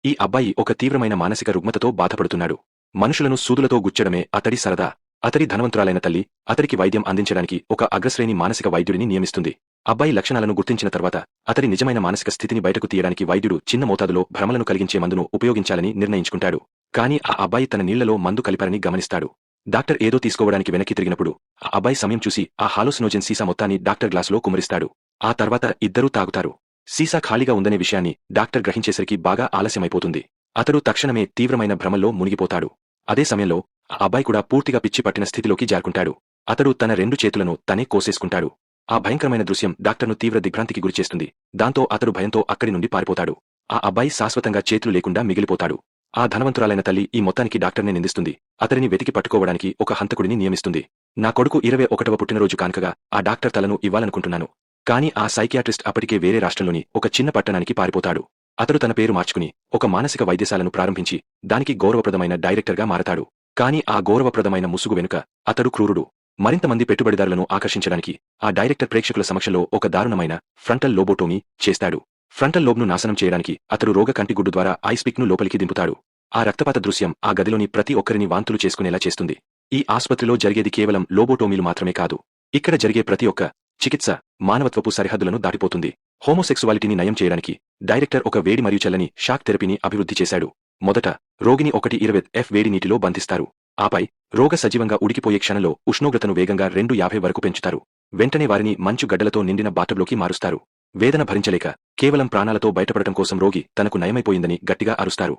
ఈ అబ్బాయి ఒక తీవ్రమైన మానసిక రుగ్మతతో బాధపడుతున్నాడు. మనుషులను సూదులతో గుచ్చడమే అతడి సరదా. అతడి ధనవంతురాలైన తల్లి అతడికి వైద్యం అందించడానికి ఒక అగ్రశ్రేణి మానసిక వైద్యుడిని నియమిస్తుంది. అబ్బాయి లక్షణాలను గుర్తించిన తర్వాత అతడి నిజమైన మానసిక స్థితిని బయటకు తీయడానికి వైద్యుడు చిన్న మోతాదులో భ్రమలను కలిగించే మందును ఉపయోగించాలని నిర్ణయించుకుంటాడు. కానీ ఆ అబ్బాయి తన నీళ్లలో మందు కలిపారని గమనిస్తాడు. డాక్టర్ ఏదో తీసుకోవడానికి వెనక్కి తిరిగినప్పుడు ఆ అబ్బాయి సమయం చూసి ఆ హాలోసినోజెన్ సీసా మొత్తాన్ని డాక్టర్ గ్లాసులో కుమరిస్తాడు. ఆ తర్వాత ఇద్దరూ తాగుతారు. సీసా ఖాళీగా ఉందనే విషయాన్ని డాక్టర్ గ్రహించేసరికి బాగా ఆలస్యమైపోతుంది. అతడు తక్షణమే తీవ్రమైన భ్రమల్లో మునిగిపోతాడు. అదే సమయంలో ఆ అబ్బాయి కూడా పూర్తిగా పిచ్చి పట్టిన స్థితిలోకి జారుకుంటాడు. అతడు తన 2 చేతులను తనే కోసేసుకుంటాడు. ఆ భయంకరమైన దృశ్యం డాక్టర్ను తీవ్ర దిగ్భ్రాంతికి గురిచేస్తుంది. దాంతో అతడు భయంతో అక్కడి నుండి పారిపోతాడు. ఆ అబ్బాయి శాశ్వతంగా చేతులు లేకుండా మిగిలిపోతాడు. ఆ ధనవంతురాలైన తల్లి ఈ మొత్తానికి డాక్టర్నే నిందిస్తుంది. అతడిని వెతికి పట్టుకోవడానికి ఒక హంతకుడిని నియమిస్తుంది. నా కొడుకు 21వ పుట్టినరోజు కానుకగా ఆ డాక్టర్ తలను ఇవ్వాలనుకుంటున్నాను. కానీ ఆ సైకియాట్రిస్ట్ అప్పటికే వేరే రాష్ట్రంలోని ఒక చిన్న పట్టణానికి పారిపోతాడు. అతడు తన పేరు మార్చుకుని ఒక మానసిక వైద్యశాలను ప్రారంభించి దానికి గౌరవప్రదమైన డైరెక్టర్గా మారతాడు. కానీ ఆ గౌరవప్రదమైన ముసుగు వెనుక అతడు క్రూరుడు. మరింత మంది పెట్టుబడిదారులను ఆకర్షించడానికి ఆ డైరెక్టర్ ప్రేక్షకుల సమక్షంలో ఒక దారుణమైన ఫ్రంటల్ లోబోటోమీ చేస్తాడు. ఫ్రంటల్ లోబ్ను నాశనం చేయడానికి అతడు రోగ కంటిగుడ్డు ద్వారా ఐస్ పిక్ను లోపలికి దింపుతాడు. ఆ రక్తపాత దృశ్యం ఆ గదిలోని ప్రతి ఒక్కరిని వాంతులు చేసుకునేలా చేస్తుంది. ఈ ఆస్పత్రిలో జరిగేది కేవలం లోబోటోమీలు మాత్రమే కాదు. ఇక్కడ జరిగే ప్రతి ఒక్క చికిత్స మానవత్వపు సరిహద్దులను దాటిపోతుంది. హోమోసెక్సువాలిటీని నయం చేయడానికి డైరెక్టర్ ఒక వేడి మరియు చల్లని షాక్ థెరపీని అభివృద్ధి చేశాడు. మొదట రోగిని 120 వేడి నీటిలో బంధిస్తారు. ఆపై రోగ సజీవంగా ఉడికిపోయే క్షణంలో ఉష్ణోగ్రతను వేగంగా 250 వరకు పెంచుతారు. వెంటనే వారిని మంచు గడ్డలతో నిండిన బాటబ్లోకి మారుస్తారు. వేదన భరించలేక కేవలం ప్రాణాలతో బయటపడటం కోసం రోగి తనకు నయమైపోయిందని గట్టిగా అరుస్తారు.